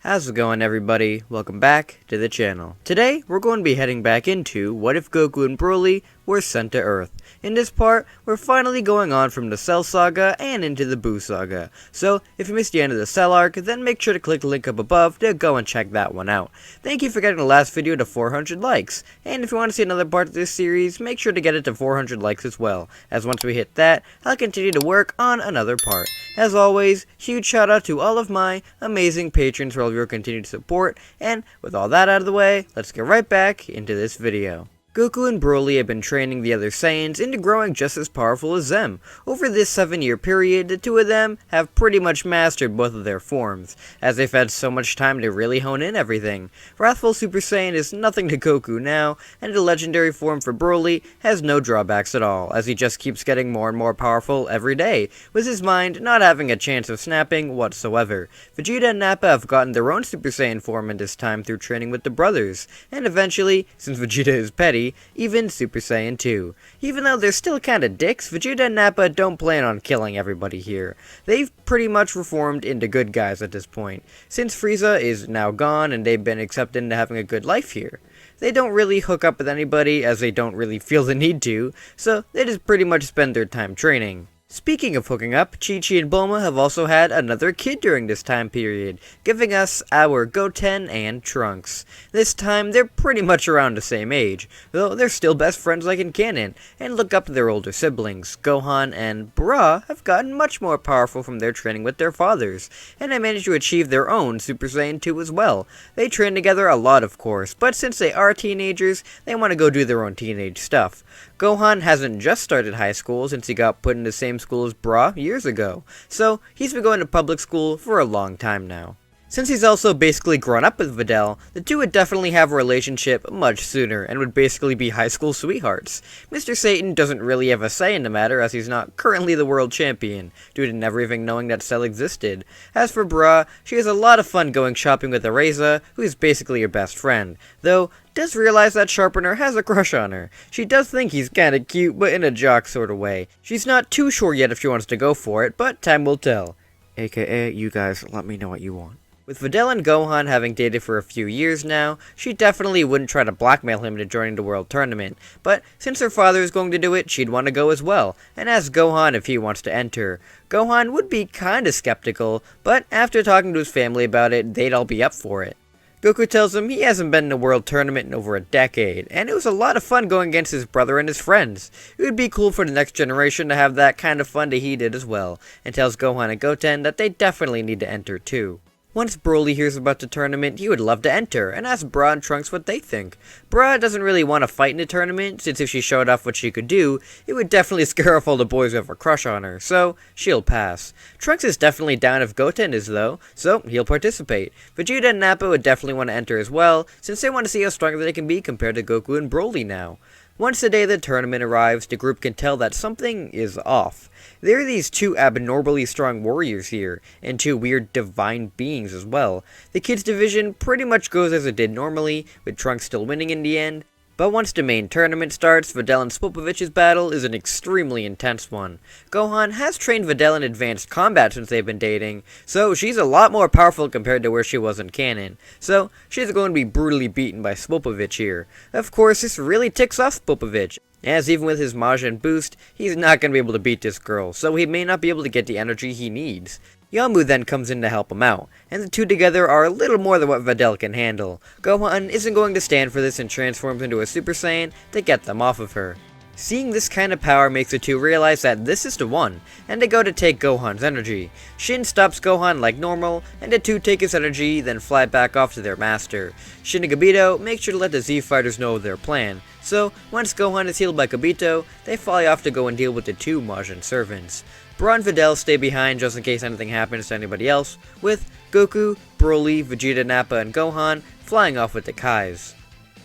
How's it going, everybody? Welcome back to the channel. Today, we're going to be heading back into What If Goku and Broly Were Sent to Earth. In this part, we're finally going on from the Cell Saga and into the Buu Saga. So, if you missed the end of the Cell arc, then make sure to click the link up above to go and check that one out. Thank you for getting the last video to 400 likes. And if you want to see another part of this series, make sure to get it to 400 likes as well, as once we hit that, I'll continue to work on another part. As always, huge shout out to all of my amazing patrons for all of your continued support, and with all that out of the way, let's get right back into this video. Goku and Broly have been training the other Saiyans into growing just as powerful as them. Over this 7-year period, the two of them have pretty much mastered both of their forms, as they've had so much time to really hone in everything. Wrathful Super Saiyan is nothing to Goku now, and the legendary form for Broly has no drawbacks at all, as he just keeps getting more and more powerful every day, with his mind not having a chance of snapping whatsoever. Vegeta and Nappa have gotten their own Super Saiyan form in this time through training with the brothers, and eventually, since Vegeta is petty, even Super Saiyan 2. Even though they're still kinda dicks, Vegeta and Nappa don't plan on killing everybody here. They've pretty much reformed into good guys at this point, since Frieza is now gone and they've been accepted into having a good life here. They don't really hook up with anybody, as they don't really feel the need to, so they just pretty much spend their time training. Speaking of hooking up, Chi-Chi and Bulma have also had another kid during this time period, giving us our Goten and Trunks. This time, they're pretty much around the same age, though they're still best friends like in canon, and look up to their older siblings. Gohan and Bra have gotten much more powerful from their training with their fathers, and have managed to achieve their own Super Saiyan 2 as well. They train together a lot, of course, but since they are teenagers, they want to go do their own teenage stuff. Gohan hasn't just started high school since he got put in the same school as Bra years ago, so he's been going to public school for a long time now. Since he's also basically grown up with Videl, the two would definitely have a relationship much sooner and would basically be high school sweethearts. Mr. Satan doesn't really have a say in the matter, as he's not currently the world champion, due to never even knowing that Cell existed. As for Bra, she has a lot of fun going shopping with Ereza, who is basically her best friend, though does realize that Sharpener has a crush on her. She does think he's kinda cute, but in a jock sort of way. She's not too sure yet if she wants to go for it, but time will tell. AKA, you guys let me know what you want. With Videl and Gohan having dated for a few years now, she definitely wouldn't try to blackmail him into joining the World Tournament, but since her father is going to do it, she'd want to go as well, and ask Gohan if he wants to enter. Gohan would be kinda skeptical, but after talking to his family about it, they'd all be up for it. Goku tells him he hasn't been in a World Tournament in over a decade, and it was a lot of fun going against his brother and his friends. It would be cool for the next generation to have that kind of fun that he did as well, and tells Gohan and Goten that they definitely need to enter too. Once Broly hears about the tournament, he would love to enter, and ask Bra and Trunks what they think. Bra doesn't really want to fight in the tournament, since if she showed off what she could do, it would definitely scare off all the boys who have a crush on her, so she'll pass. Trunks is definitely down if Goten is though, so he'll participate. Vegeta and Nappa would definitely want to enter as well, since they want to see how strong they can be compared to Goku and Broly now. Once the day of the tournament arrives, the group can tell that something is off. There are these two abnormally strong warriors here, and two weird divine beings as well. The kids division pretty much goes as it did normally, with Trunks still winning in the end. But once the main tournament starts, Videl and Spopovich's battle is an extremely intense one. Gohan has trained Videl in advanced combat since they've been dating, so she's a lot more powerful compared to where she was in canon. So she's going to be brutally beaten by Spopovich here. Of course, this really ticks off Spopovich, as even with his Majin boost, he's not going to be able to beat this girl, so he may not be able to get the energy he needs. Yamu then comes in to help him out, and the two together are a little more than what Videl can handle. Gohan isn't going to stand for this and transforms into a Super Saiyan to get them off of her. Seeing this kind of power makes the two realize that this is the one, and they go to take Gohan's energy. Shin stops Gohan like normal, and the two take his energy, then fly back off to their master. Shin and Gabito make sure to let the Z Fighters know their plan, so once Gohan is healed by Gabito, they fly off to go and deal with the two Majin servants. Bra and Videl stay behind just in case anything happens to anybody else, with Goku, Broly, Vegeta, Nappa, and Gohan flying off with the Kais.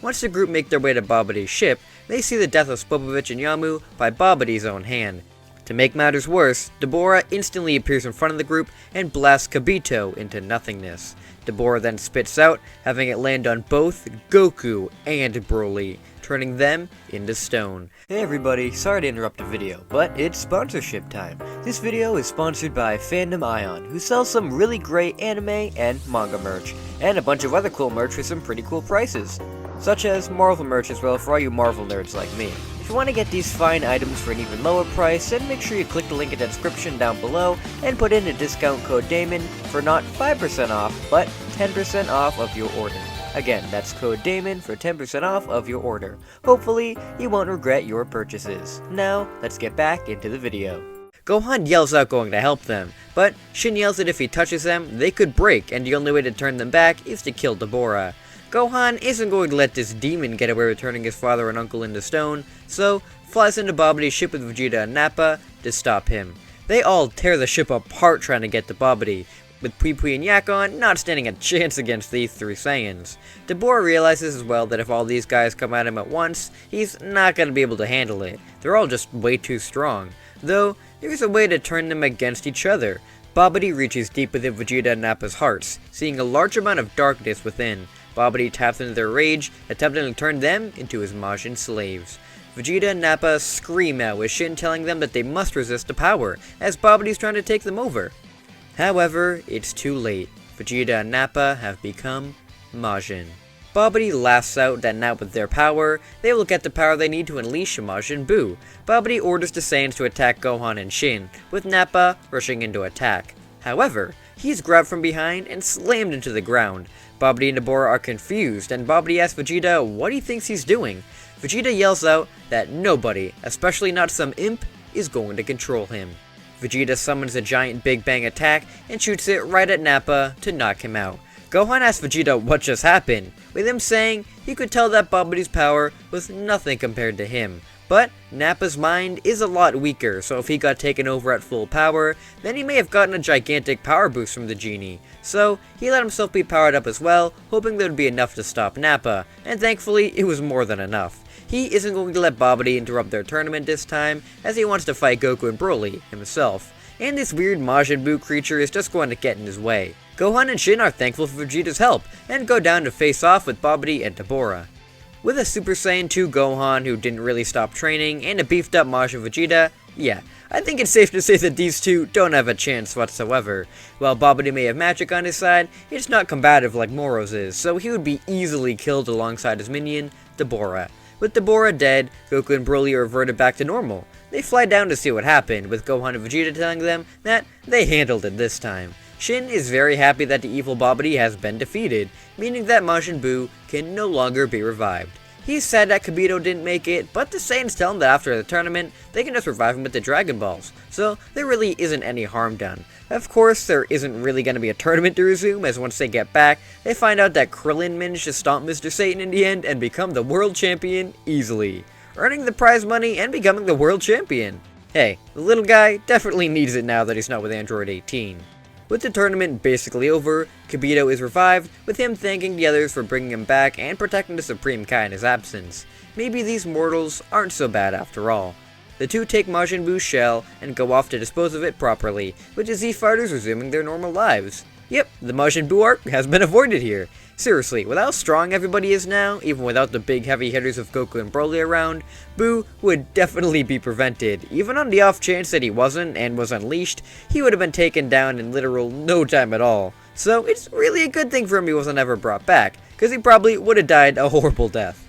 Once the group make their way to Babidi's ship, they see the death of Spopovich and Yamu by Babidi's own hand. To make matters worse, Deborah instantly appears in front of the group and blasts Kibito into nothingness. Deborah then spits out, having it land on both Goku and Broly. turning them into stone. Hey everybody, sorry to interrupt the video, but it's sponsorship time. This video is sponsored by Fandom Ion, who sells some really great anime and manga merch, and a bunch of other cool merch for some pretty cool prices, such as Marvel merch as well for all you Marvel nerds like me. If you want to get these fine items for an even lower price, then make sure you click the link in the description down below and put in a discount code DAMON for not 5% off, but 10% off of your order. Again, that's code DAMON for 10% off of your order. Hopefully, you won't regret your purchases. Now, let's get back into the video. Gohan yells out going to help them, but Shin yells that if he touches them, they could break, and the only way to turn them back is to kill Deborah. Gohan isn't going to let this demon get away with turning his father and uncle into stone, so flies into Babidi's ship with Vegeta and Nappa to stop him. They all tear the ship apart trying to get to Babidi, with Pui Pui and Yakon not standing a chance against these three Saiyans. Deborah realizes as well that if all these guys come at him at once, he's not going to be able to handle it. They're all just way too strong. Though, there's a way to turn them against each other. Babidi reaches deep within Vegeta and Nappa's hearts, seeing a large amount of darkness within. Babidi taps into their rage, attempting to turn them into his Majin slaves. Vegeta and Nappa scream out with Shin telling them that they must resist the power, as Babidi's trying to take them over. However, it's too late. Vegeta and Nappa have become Majin. Babidi laughs out that now with their power, they will get the power they need to unleash Majin Buu. Babidi orders the Saiyans to attack Gohan and Shin, with Nappa rushing in to attack. However, he is grabbed from behind and slammed into the ground. Babidi and Deborah are confused, and Babidi asks Vegeta what he thinks he's doing. Vegeta yells out that nobody, especially not some imp, is going to control him. Vegeta summons a giant Big Bang attack and shoots it right at Nappa to knock him out. Gohan asks Vegeta what just happened, with him saying he could tell that Babidi's power was nothing compared to him. But Nappa's mind is a lot weaker, so if he got taken over at full power, then he may have gotten a gigantic power boost from the genie. So he let himself be powered up as well, hoping there would be enough to stop Nappa, and thankfully it was more than enough. He isn't going to let Babidi interrupt their tournament this time, as he wants to fight Goku and Broly himself. And this weird Majin Buu creature is just going to get in his way. Gohan and Shin are thankful for Vegeta's help, and go down to face off with Babidi and Deborah. With a Super Saiyan 2 Gohan who didn't really stop training, and a beefed up Majin Vegeta, yeah, I think it's safe to say that these two don't have a chance whatsoever. While Babidi may have magic on his side, it's not combative like Moro's is, so he would be easily killed alongside his minion, Deborah. With Deborah dead, Goku and Broly are reverted back to normal. They fly down to see what happened, with Gohan and Vegeta telling them that they handled it this time. Shin is very happy that the evil Babidi has been defeated, meaning that Majin Buu can no longer be revived. He's sad that Kibito didn't make it, but the Saiyans tell him that after the tournament, they can just revive him with the Dragon Balls, so there really isn't any harm done. Of course, there isn't really going to be a tournament to resume, as once they get back, they find out that Krillin managed to stomp Mr. Satan in the end and become the world champion easily, earning the prize money and becoming the world champion. Hey, the little guy definitely needs it now that he's not with Android 18. With the tournament basically over, Kibito is revived, with him thanking the others for bringing him back and protecting the Supreme Kai in his absence. Maybe these mortals aren't so bad after all. The two take Majin Buu's shell and go off to dispose of it properly, with the Z Fighters resuming their normal lives. Yep, the Majin Buu arc has been avoided here. Seriously, with how strong everybody is now, even without the big heavy hitters of Goku and Broly around, Buu would definitely be prevented. Even on the off chance that he wasn't and was unleashed, he would have been taken down in literal no time at all. So it's really a good thing for him he wasn't ever brought back, because he probably would have died a horrible death.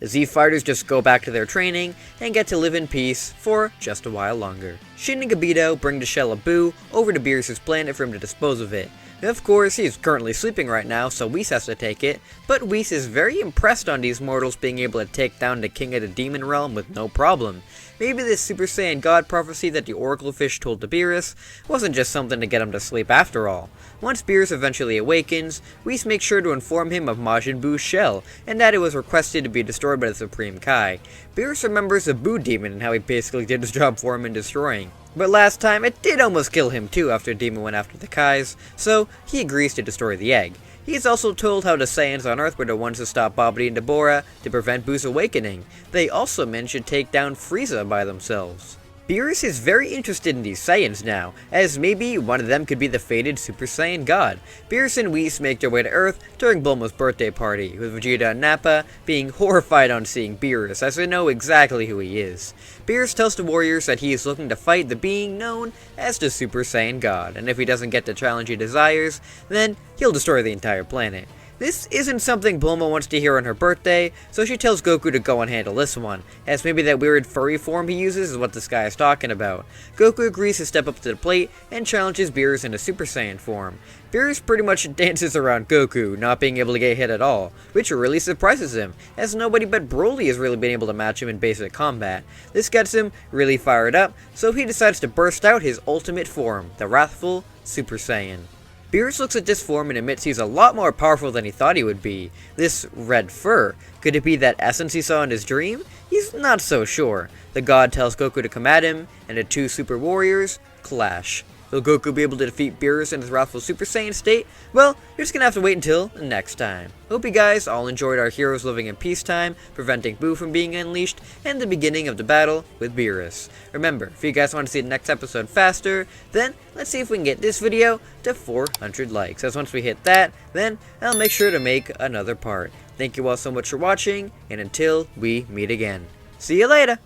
The Z Fighters just go back to their training and get to live in peace for just a while longer. Shin and Kibito bring the shell of Buu over to Beerus' planet for him to dispose of it. Of course, he's currently sleeping right now, so Whis has to take it, but Whis is very impressed on these mortals being able to take down the King of the Demon Realm with no problem. Maybe this Super Saiyan God prophecy that the Oracle Fish told to Beerus wasn't just something to get him to sleep after all. Once Beerus eventually awakens, Whis makes sure to inform him of Majin Buu's shell, and that it was requested to be destroyed by the Supreme Kai. Beerus remembers the Buu Demon and how he basically did his job for him in destroying. But last time, it did almost kill him too after Demon went after the Kais, so he agrees to destroy the egg. He is also told how the Saiyans on Earth were the ones to stop Babidi and Deborah to prevent Buu's awakening. They also mentioned take down Frieza by themselves. Beerus is very interested in these Saiyans now, as maybe one of them could be the fated Super Saiyan God. Beerus and Whis make their way to Earth during Bulma's birthday party, with Vegeta and Nappa being horrified on seeing Beerus, as they know exactly who he is. Beerus tells the warriors that he is looking to fight the being known as the Super Saiyan God, and if he doesn't get the challenge he desires, then he'll destroy the entire planet. This isn't something Bulma wants to hear on her birthday, so she tells Goku to go and handle this one, as maybe that weird furry form he uses is what this guy is talking about. Goku agrees to step up to the plate and challenges Beerus in a Super Saiyan form. Beerus pretty much dances around Goku, not being able to get hit at all, which really surprises him, as nobody but Broly has really been able to match him in basic combat. This gets him really fired up, so he decides to burst out his ultimate form, the Wrathful Super Saiyan. Beerus looks at this form and admits he's a lot more powerful than he thought he would be. This red fur, could it be that essence he saw in his dream? He's not so sure. The god tells Goku to come at him, and the two super warriors clash. Will Goku be able to defeat Beerus in his Wrathful Super Saiyan state? Well, you're just gonna have to wait until next time. Hope you guys all enjoyed our heroes living in peacetime, preventing Boo from being unleashed, and the beginning of the battle with Beerus. Remember, if you guys want to see the next episode faster, then let's see if we can get this video to 400 likes. As once we hit that, then I'll make sure to make another part. Thank you all so much for watching, and until we meet again. See you later!